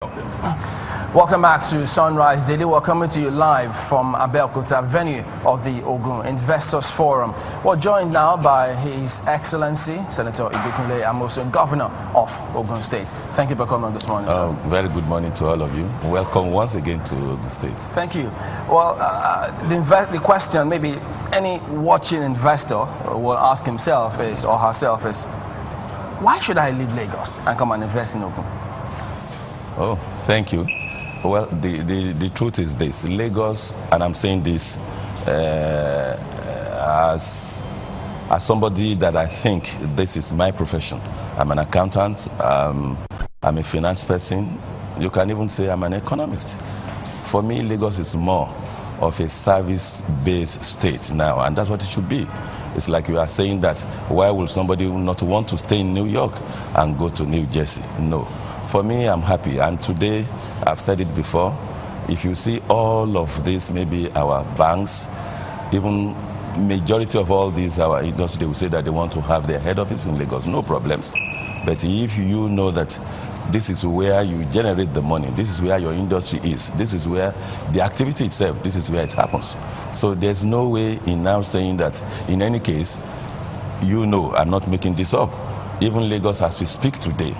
Okay. Welcome back to Sunrise Daily. We're coming to you live from Abeokuta, venue of the Ogun Investors Forum. We're joined now by His Excellency Senator Amosun, Governor of Ogun State. Thank you for coming this morning, sir. Very good morning to all of you. Welcome once again to Ogun State. Thank you. Well, the question maybe any watching investor will ask himself is, or herself is, why should I leave Lagos and come and invest in Ogun? Oh, thank you. Well, the truth is this. Lagos, and I'm saying this as somebody that I think this is my profession. I'm an accountant. I'm a finance person. You can even say I'm an economist. For me, Lagos is more of a service-based state now, and that's what it should be. It's like you are saying that why will somebody not want to stay in New York and go to New Jersey? No. For me, I'm happy, and today, I've said it before, if you see all of this, maybe our banks, even majority of all these, our industry, they will say that they want to have their head office in Lagos, no problems. But if you know that this is where you generate the money, this is where your industry is, this is where the activity itself, this is where it happens. So there's no way in now saying that, in any case, you know, I'm not making this up. Even Lagos, as we speak today,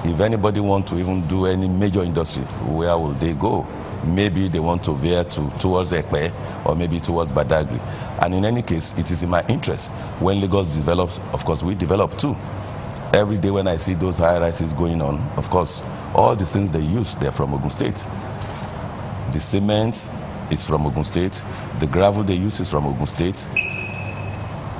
if anybody want to even do any major industry, where will they go? Maybe they want to veer towards Ekpe or maybe towards Badagry. And in any case, it is in my interest. When Lagos develops, of course, we develop too. Every day when I see those high-rises going on, of course, all the things they use, they're from Ogun State. The cement is from Ogun State. The gravel they use is from Ogun State.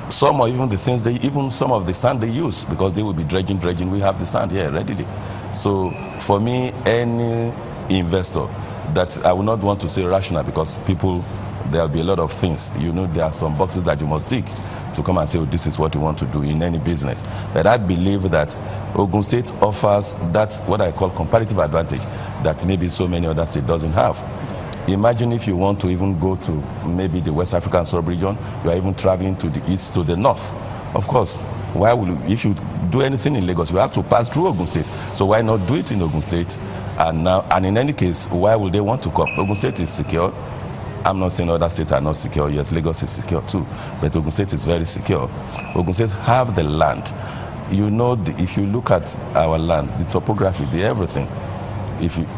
Some or even the things even some of the sand they use, because they will be dredging. We have the sand here readily. So for me, any investor that I would not want to say rational, because people, there will be a lot of things. You know, there are some boxes that you must tick to come and say, oh, this is what you want to do in any business. But I believe that Ogun State offers that what I call comparative advantage that maybe so many other states doesn't have. Imagine if you want to even go to maybe the West African sub-region, you are even traveling to the east, to the north. Of course, why will you, if you do anything in Lagos, you have to pass through Ogun State. So why not do it in Ogun State? And in any case, why will they want to come? Ogun State is secure. I'm not saying other states are not secure. Yes, Lagos is secure too, but Ogun State is very secure. Ogun State have the land. You know, if you look at our land, the topography, the everything,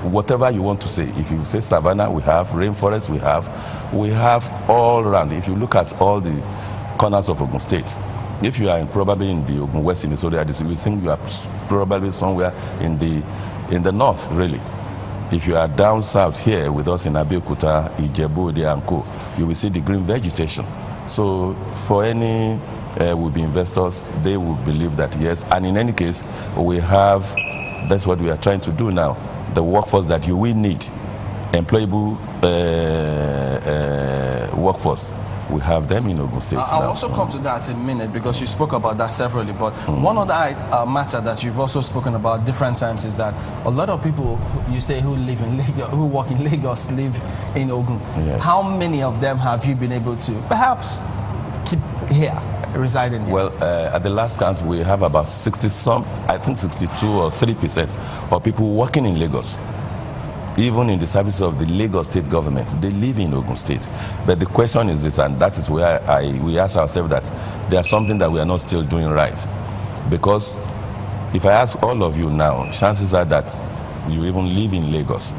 whatever you want to say, if you say savanna, we have rainforest, we have all around. If you look at all the corners of Ogun State, if you are probably in the Ogun West, in the area, you think you are probably somewhere in the north, really. If you are down south here with us in Abeokuta, Ijebu, and Co, you will see the green vegetation. So for any would-be investors, they will believe that yes. And in any case, we have. That's what we are trying to do now. The workforce that you will need, employable workforce, we have them in Ogun State. I'll also come to that in a minute, because you spoke about that separately. But one other matter that you've also spoken about different times is that a lot of people you say who live in Lagos, who work in Lagos, live in Ogun. Yes. How many of them have you been able to perhaps keep here? Residing here? Well, at the last count, we have about 60-some, I think 62 or 3% of people working in Lagos. Even in the service of the Lagos state government, they live in Ogun State. But the question is this, and that is where we ask ourselves that there's something that we are not still doing right. Because if I ask all of you now, chances are that you even live in Lagos,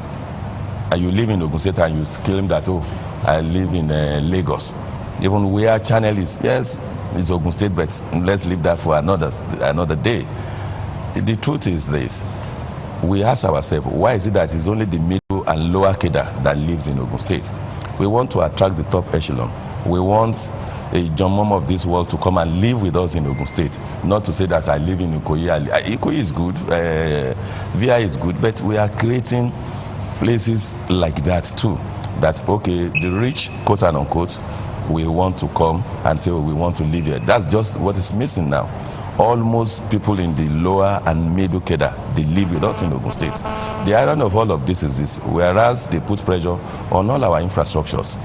and you live in Ogun State, and you claim that, oh, I live in Lagos. Even where channel is, yes, it's Ogun State, but let's leave that for another day. The truth is this. We ask ourselves, why is it that it's only the middle and lower Keda that lives in Ogun State? We want to attract the top echelon. We want a John Mom of this world to come and live with us in Ogun State. Not to say that I live in Ikoyi. Ikoyi is good, VI is good, but we are creating places like that too. That, okay, the rich, quote and unquote, we want to come and say, oh, we want to live here. That's just what is missing now. Almost people in the lower and middle Keda, they live with us in Ogun State. The irony of all of this is this, whereas they put pressure on all our infrastructures,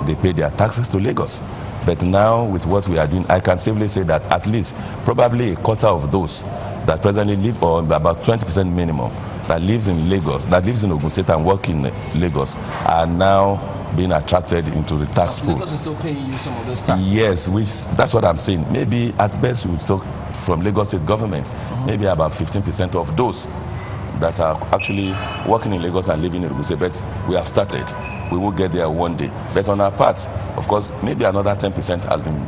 they pay their taxes to Lagos. But now with what we are doing, I can safely say that at least probably a quarter of those that presently live, or about 20% minimum, that lives in Lagos, that lives in Ogun State and work in Lagos, are now being attracted into the tax pool. Lagos is still paying you some of those taxes. Yes, that's what I'm saying. Maybe at best we would talk from Lagos State government, maybe about 15% of those that are actually working in Lagos and living in Ogun State. But we have started. We will get there one day. But on our part, of course, maybe another 10% has been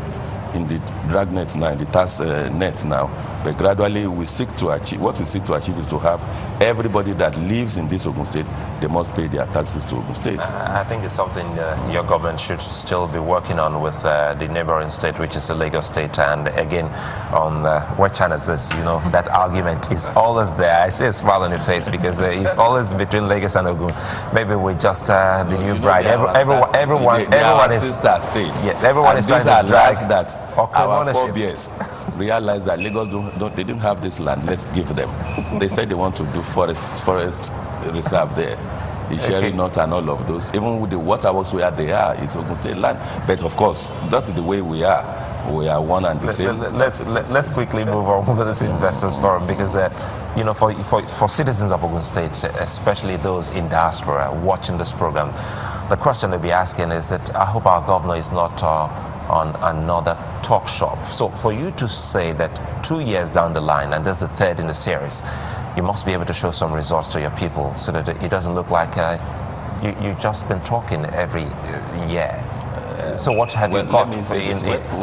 in the dragnet now, in the tax net now. But gradually, we seek to achieve, what we seek to achieve is to have everybody that lives in this Ogun State, they must pay their taxes to Ogun State. I think it's something your government should still be working on with the neighboring state, which is the Lagos State. And again, on what China says, you know, that argument is always there. I see a smile on your face because it's always between Lagos and Ogun. Maybe we're just the new bride. Everyone is sister state. Yeah, everyone is trying to drag that. Our ownership. forebears realized that Lagos they didn't have this land. Let's give them. They said they want to do forest reserve there. Sherry North and all of those. Even with the waterworks where they are, it's Ogun State land. But of course, that's the way we are. We are one and the same. Let's quickly move on with this investors forum because you know, for citizens of Ogun State, especially those in diaspora watching this program, the question they'll be asking is that I hope our governor is not on another talk shop. So for you to say that 2 years down the line, and that's the third in the series, you must be able to show some results to your people so that it doesn't look like you've just been talking every year. So what have you got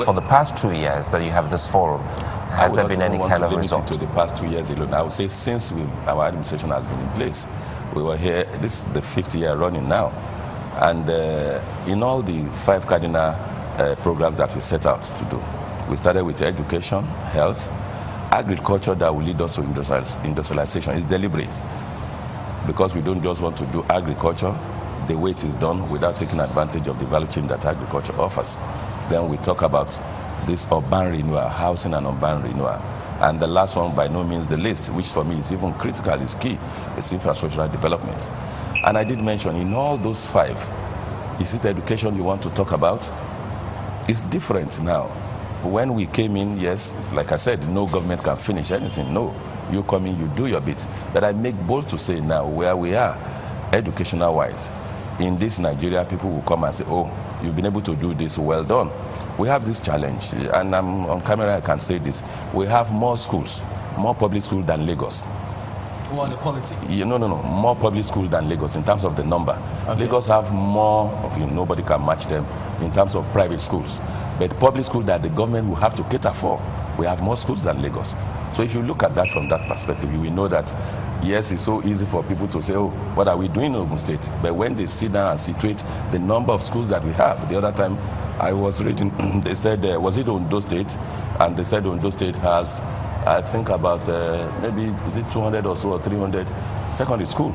for the past 2 years that you have this forum? Has there been any kind of result? To the past 2 years alone, I would say since our administration has been in place, we were here, this is the 5th year running now. And in all the 5 cardinal programs that we set out to do, we started with education, health, agriculture that will lead us to industrialization. Is deliberate because we don't just want to do agriculture the way it is done without taking advantage of the value chain that agriculture offers. Then we talk about this urban renewal, housing and urban renewal. And the last one, by no means the least, which for me is even critical, is key, is infrastructural development. And I did mention in all those 5, is it education you want to talk about? It's different now. When we came in, yes, like I said, no government can finish anything. No, you come in, you do your bit. But I make bold to say now where we are, educational-wise, in this Nigeria, people will come and say, oh, you've been able to do this, well done. We have this challenge, and I'm on camera, I can say this. We have more schools, more public schools than Lagos. What, the quality? Yeah, no. More public schools than Lagos in terms of the number. Okay. Lagos have more of nobody can match them in terms of private schools. But public schools that the government will have to cater for, we have more schools than Lagos. So if you look at that from that perspective, you will know that, yes, it's so easy for people to say, oh, what are we doing in Ogun State? But when they sit down and situate the number of schools that we have, the other time I was reading, they said, was it Ondo State? And they said Ondo State has, I think about maybe, is it 200 or so or 300 secondary school.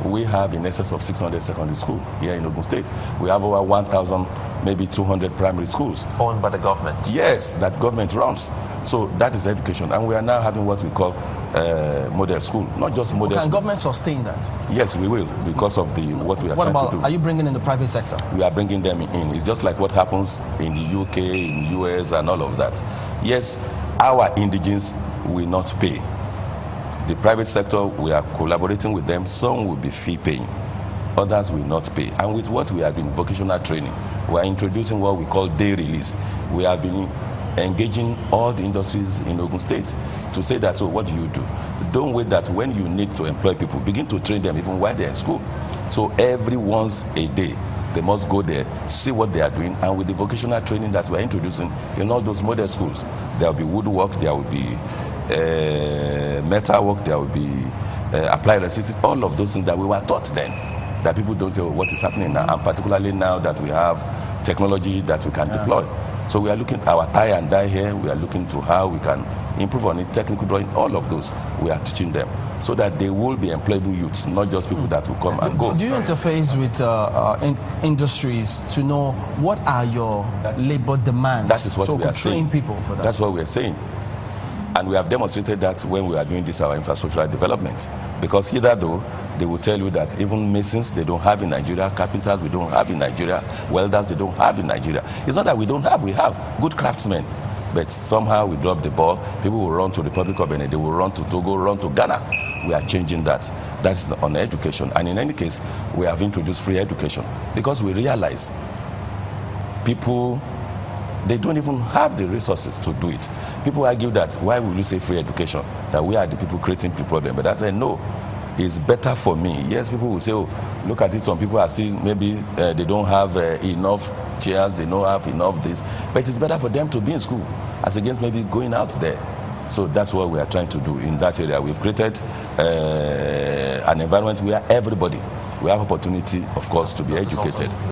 We have in excess of 600 secondary school here in Ogun State. We have over 1,000, maybe 200 primary schools. Owned by the government? Yes, that government runs. So that is education. And we are now having what we call model school, not just model school. Can government sustain that? Yes, we will, because of what we are trying to do. Are you bringing in the private sector? We are bringing them in. It's just like what happens in the UK, in the US, and all of that. Yes, our indigenes will not pay. The private sector, we are collaborating with them. Some will be fee paying, others will not pay. And with what we have been vocational training, we are introducing what we call day release. We have been engaging all the industries in Ogun State to say that, oh, what do you do? Don't wait that when you need to employ people, begin to train them even while they're in school. So every once a day, they must go there, see what they are doing, and with the vocational training that we're introducing in all those model schools, there will be woodwork, there will be metal work, there will be applied electricity, all of those things that we were taught then, that people don't know what is happening now, and particularly now that we have technology that we can deploy. So we are looking at our tie and dye here, we are looking to how we can improve on it, technical drawing, all of those we are teaching them, so that they will be employable youths, not just people that will come and go. Do you interface with industries to know what are your labor demands? That is what we are saying. Train people for that. That's what we are saying. And we have demonstrated that when we are doing this, our infrastructural development. Because hitherto, they will tell you that even masons, they don't have in Nigeria, carpenters, we don't have in Nigeria, welders, they don't have in Nigeria. It's not that we don't have, we have good craftsmen. But somehow we drop the ball. People will run to Republic of Benin, they will run to Togo, run to Ghana. We are changing that. That's on education. And in any case, we have introduced free education because we realize people, they don't even have the resources to do it. People argue that, why will you say free education? That we are the people creating the problem. But I say, no, it's better for me. Yes, people will say, oh, look at it, some people are seeing maybe they don't have enough chairs, they don't have enough this. But it's better for them to be in school as against maybe going out there. So that's what we are trying to do in that area. We've created an environment where everybody will have opportunity, of course, to be educated.